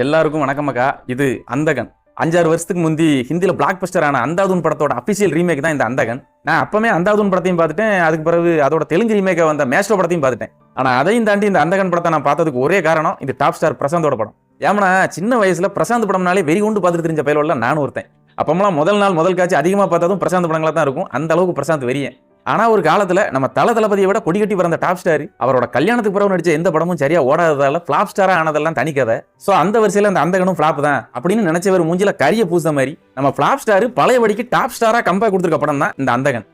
எல்லாருக்கும் வணக்கமக்கா. இது அந்தகன். 5-6 வருஷத்துக்கு முந்தி ஹிந்தியில பிளாக் பஸ்டர் ஆன அந்தாதுன் படத்தோட அபிஷியல் ரீமேக் தான் இந்த அந்தகன். நான் அப்பவே அந்தாதுன் படத்தையும் பார்த்துட்டேன். அதுக்கு பிறகு அதோட தெலுங்கு ரீமேக்கை வந்த மேஸ்ட்ரோ படத்தையும் பார்த்துட்டேன். ஆனா அதையும் தாண்டி இந்த அந்தகன் படத்தை நான் பார்த்ததுக்கு ஒரே காரணம் இந்த டாப் ஸ்டார் பிரசாந்தோட படம். ஏன்னா சின்ன வயசுல பிரசாந்த் படம்னாலே வெறி கொண்டு பார்த்துட்டு தெரிஞ்ச பயிலோட நானும் ஒருத்தன். அப்பமெல்லாம் முதல் காட்சி அதிகமாக பார்த்ததும் பிரசாந்த் படங்களா தான் இருக்கும். அந்த அளவுக்கு பிரசாந்த் வெறியன். ஆனா ஒரு காலத்துல நம்ம தளபதியை விட கொடி கட்டி பிறந்த டாப் ஸ்டார் அவரோட கல்யாணத்துக்கு பிறகு நடிச்ச எந்த படமும் சரியா ஓடாததால பிளாப் ஸ்டாரா ஆனதெல்லாம் தனி கதை. சோ அந்த வரிசையில அந்த அந்தகனும் பிளாப் தான் அப்படின்னு நினைச்சவர் மூஞ்சில கரிய பூச மாதிரி நம்ம பிளாப் ஸ்டார் பழையபடிக்கு டாப் ஸ்டாரா கம்பேக் கொடுத்துருக்க படம் தான் இந்த அந்தகன்.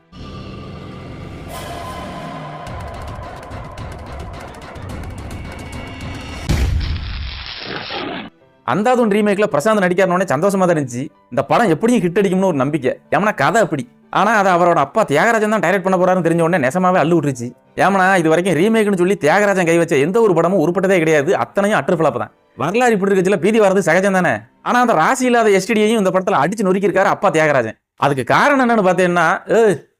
அந்தாதுன் ரீமேக்ல பிரசாந்த் நடிக்காரனோட சந்தோஷமா தான் இருந்துச்சு. இந்த படம் எப்படியும் ஹிட் அடிக்கும்னு ஒரு நம்பிக்கை. ஏன்னா கதை அப்படி. ஆனா அதை அவரோட அப்பா தியாகராஜன் தான் டைரக்ட் பண்ண போறாருன்னு தெரிஞ்ச உடனே நெசமாவே அள்ளு விட்டுருச்சு. ஏன்னா இது வரைக்கும் ரீமேக்னு சொல்லி தியாகராஜன் கை வச்ச எந்த ஒரு படமும் உருப்பட்டதே கிடையாது. அத்தனையும் அட்டர் ஃபிளாப் தான். வரலாறு இப்படி இருக்கச்சுல பீதி வரது சகஜம் தானே. ஆனா அந்த ராசி இல்லாத எஸ்டிடியையும் இந்த படத்துல அடிச்சு நொறுக்கிருக்காரு அப்பா தியாகராஜன். அதுக்கு காரணம் என்னன்னு பார்த்தீங்கன்னா,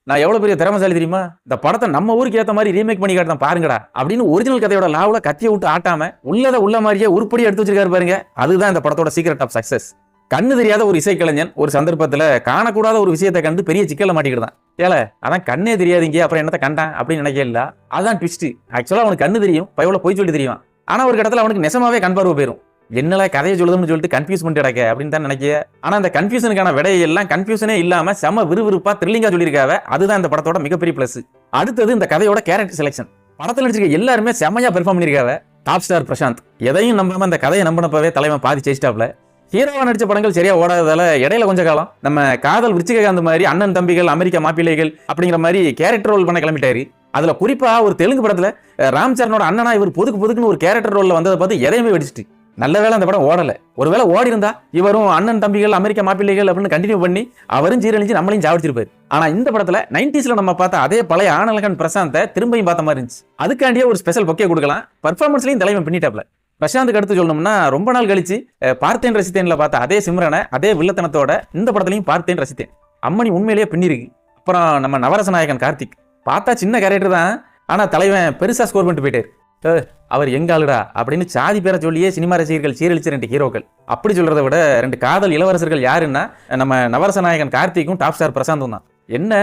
நான் எவ்வளவு பெரிய திறமைசாலி தெரியுமா, இந்த படத்தை நம்ம ஊருக்கு ஏற்ற மாதிரி ரீமேக் பண்ணி காட்டுறேன் பாருங்கடா அப்படின்னு ஒரிஜினல் கதையோட லாவுல கத்திய விட்டு ஆட்டாம உள்ளத உள்ள மாதிரியே உருப்படி எடுத்து வச்சிருக்காரு பாருங்க. அதுதான் இந்த படத்தோட சீக்ரெட் ஆஃப் சக்சஸ். கண்ணு தெரியாத ஒரு இசைக்கலைஞன் ஒரு சந்தர்ப்பத்துல காணக்கூடாத ஒரு விஷயத்தை கண்டு பெரிய சிக்கல மாட்டிக்கிட்டான். ஏல அதான் கண்ணே தெரியாதீங்க அப்புறம் என்னத்தை கண்டான் அப்படின்னு நினைக்கல. அதான் ட்விஸ்ட். ஆக்சுவலா அவனுக்கு கண்ணு தெரியும், பையவள போய் சொல்லி தெரியும். ஆனா ஒரு இடத்துல அவனுக்கு நெசமாவே கண் பார்வை போயிடும். என்னல கதையை சொல்லுதுன்னு சொல்லிட்டு கன்ஃபியூஸ் பண்ணிட்டு கிடக்க அப்படின்னு தான் நினைக்க. ஆனா அந்த கன்ஃபியூஷனுக்கான விடையெல்லாம் கன்ஃபியூஷனே இல்லாம செம விறுவிறுப்பா த்ரில்லிங்கா சொல்லியிருக்காவ. அதுதான் இந்த படத்தோட மிகப்பெரிய பிளஸ். அடுத்தது இந்த கதையோட கேரக்டர் செலக்ஷன். படத்தில் நடிச்சிருக்க எல்லாருமே செமையா பெர்ஃபார்ம் பண்ணிருக்காவ. டாப் ஸ்டார் பிரசாந்த் எதையும் நம்பாம அந்த கதையை நம்பினப்பவே தலைவன் பாதி சேஸ்டாப்ல. ஹீரோவா நடிச்ச படங்கள் சரியா ஓடாததால இடையில கொஞ்ச காலம் நம்ம காதல் விருச்சிகாந்த் மாதிரி அண்ணன் தம்பிகள் அமெரிக்கா மாப்பிள்ளைகள் அப்படிங்கிற மாதிரி கேரக்டர் ரோல் பண்ண கிளம்பிட்டாரு. அதுல குறிப்பா ஒரு தெலுங்கு படத்துல ராம் சரணோட அண்ணனா இவர் பொதுக்குன்னு ஒரு கேரக்டர் ரோல்ல வந்ததை பார்த்து எதையுமே வெடிச்சிட்டு. நல்ல வேளை அந்த படம் ஓடல. ஒருவேளை ஓடி இருந்தா இவரும் அண்ணன் தம்பிகள் அமெரிக்கா மாப்பிள்ளைகள் அப்படின்னு கண்டினியூ பண்ணி அவரும் ஜீரணிச்சு நம்மளையும் சாவடிச்சிருப்பாரு. ஆனா இந்த படத்துல 90ஸ்ல நம்ம பார்த்த அதே பழைய ஆனலகன் பிரசாந்தை திரும்பியும் பார்த்த மாதிரி இருந்துச்சு. அதுக்காண்டியே ஒரு ஸ்பெஷல் பொக்கே கொடுக்கலாம். பர்ஃபார்மன்ஸ்லயும் தலைவன் பின்னிட்டாப்ல. பிரசாந்துக்கு அடுத்து சொல்லணும்னா ரொம்ப நாள் கழிச்சு பார்த்தேன் ரசித்தேன்ல பார்த்த அதே சிம்ரனை அதே வில்லத்தனத்தோட இந்த படத்துலையும் பார்த்தேன் ரசித்தேன். அம்மணி உண்மையிலேயே பின்னிருக்கு. அப்புறம் நம்ம நவரச நாயகன் கார்த்திக் பார்த்தா சின்ன கேரக்டர் தான். ஆனா தலைவன் பெருசா ஸ்கோர் பண்ணிட்டு போயிட்டாரு. அவர் எங்க ஆளுடா அப்படின்னு சாதி பேரை சொல்லியே சினிமா ரசிகர்கள் சீரழிச்ச 2 ஹீரோக்கள். அப்படி சொல்றதை விட 2 காதல் இளவரசர்கள் யாருன்னா நம்ம நவரச நாயகன் கார்த்திக்கும் டாப் ஸ்டார் பிரசாந்தும் தான். என்ன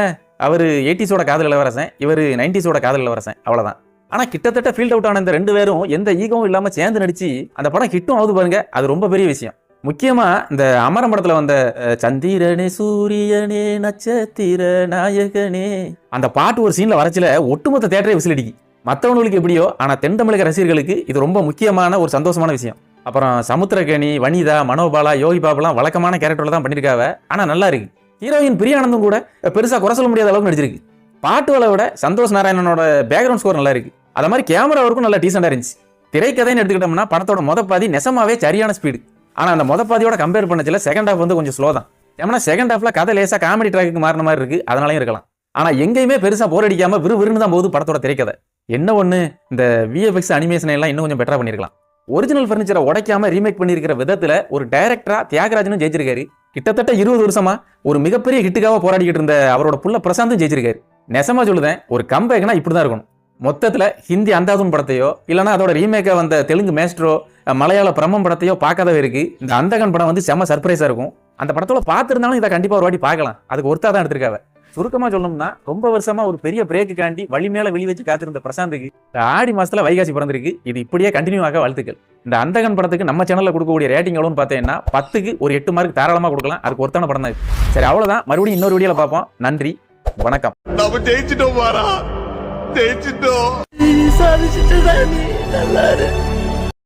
அவரு 80ஸோட காதல் இளவரசன், இவரு 90ஸோட காதல் இளவரசன், அவ்வளவுதான். ஆனா கிட்டத்தட்ட ஃபீல்ட் அவுட் ஆன இந்த 2 பேரும் எந்த ஈகவும் இல்லாம சேர்ந்து நடிச்சு அந்த படம் ஹிட்டும் ஆகுது பாருங்க. அது ரொம்ப பெரிய விஷயம். முக்கியமா இந்த அமரம் படத்துல வந்த சந்திரனே சூரியனே நட்சத்திர நாயகனே அந்த பாட்டு ஒரு சீன்ல வரச்சில ஒட்டுமொத்த தியேட்டரே விசில் அடிக்கி. மற்றவங்களுக்கு எப்படியோ ஆனா தென் தமிழக ரசிகர்களுக்கு இது ரொம்ப முக்கியமான ஒரு சந்தோஷமான விஷயம். அப்புறம் சமுத்திரகனி, வனிதா, மனோபாலா, யோகி பாபுலாம் வழக்கமான கேரக்டர்ல தான் பண்ணிருக்காவ. ஆனா நல்லா இருக்கு. ஹீரோயின் பிரியானந்தும் கூட பெருசா குறை சொல்ல முடியாத அளவுக்கு நடிச்சிருக்கு. பாட்டுகளை விட சந்தோஷ் நாராயணனோட பேக்ரவுண்ட் ஸ்கோர் நல்லா இருக்கு. அது மாதிரி கேமரா ஒர்க்கும் நல்லா டீசெண்டா இருந்துச்சு. திரைக்கதைன்னு எடுத்துக்கிட்டோம்னா படத்தோட மொத பாதி நெசமாவே சரியான ஸ்பீடு. ஆனா அந்த மொத பாதியோட கம்பேர் பண்ணச்சுல செகண்ட் ஹாஃப் வந்து கொஞ்சம் ஸ்லோ தான். ஏன்னா செகண்ட் ஹாஃப்ல கதை லேசா காமெடி ட்ராக்கு மாறின மாதிரி இருக்கு. அதனாலயும் இருக்கலாம். ஆனா எங்கேயுமே பெருசா போர் அடிக்காம விறுவிறுன்னு தான் போகுது படத்தோட திரைக்கதை. என்ன ஒண்ணு, இந்த விஎஃப்எக்ஸ் அனிமேஷன் எல்லாம் இன்னும் கொஞ்சம் பெட்டரா பண்ணிருக்கலாம். ஒரிஜினல் ஃபர்னிச்சரை உடைக்காம ரீமேக் பண்ணிருக்கிற விதத்துல ஒரு டைரக்டரா தியாகராஜனும் ஜெயிச்சிருக்காரு. கிட்டத்தட்ட 20 வருஷமா ஒரு மிகப்பெரிய ஹிட்டுக்காக போராடிக்கிட்டு இருந்த அவரோட புள்ள பிரசாந்தும் ஜெயிச்சிருக்காரு. நெசமா சொல்லுதேன், ஒரு கம்பேக்னா இப்படிதான் இருக்கணும். மொத்தத்துல ஹிந்தி அந்தாதுன் படத்தையோ இல்லைன்னா அதோட ரீமேக்கா வந்த தெலுங்கு மேஸ்ட்ரோ, மலையாள பிரம்மம் படத்தையோ பார்க்காதவே இருக்கு. இந்த அந்தகன் படம் வந்து செம்ம சர்ப்ரைஸா இருக்கும். அந்த படத்தோட பார்த்துருந்தாலும் இதை கண்டிப்பா ஒரு வாட்டி பார்க்கலாம். அதுக்கு ஒருத்தா தான் எடுத்திருக்காவ. சுருக்கமா சொல்லணும்னா ரொம்ப வருஷமா ஒரு பெரிய பிரேக்கு காண்டி வழி மேல வெளி வச்சு காத்திருந்த பிரசாந்துக்கு இந்த ஆடி மாசத்துல வைகாசி பிறந்திருக்கு. இது இப்படியே கண்டினியூ ஆக வாழ்த்துக்கள். இந்த அந்தகன் படத்துக்கு நம்ம சேனல்ல கொடுக்கக்கூடிய ரேட்டிங் எவ்வளவுன்னு பார்த்தீங்கன்னா 10க்கு ஒரு 8 மார்க் தாராளமா கொடுக்கலாம். அதுக்கு ஒருத்தான படம் தான். சரி, அவ்வளவுதான். மறுபடியும் இன்னொரு வீடியோல பார்ப்போம். நன்றி, வணக்கம். நம்ம ஜெயிச்சிட்டோம்.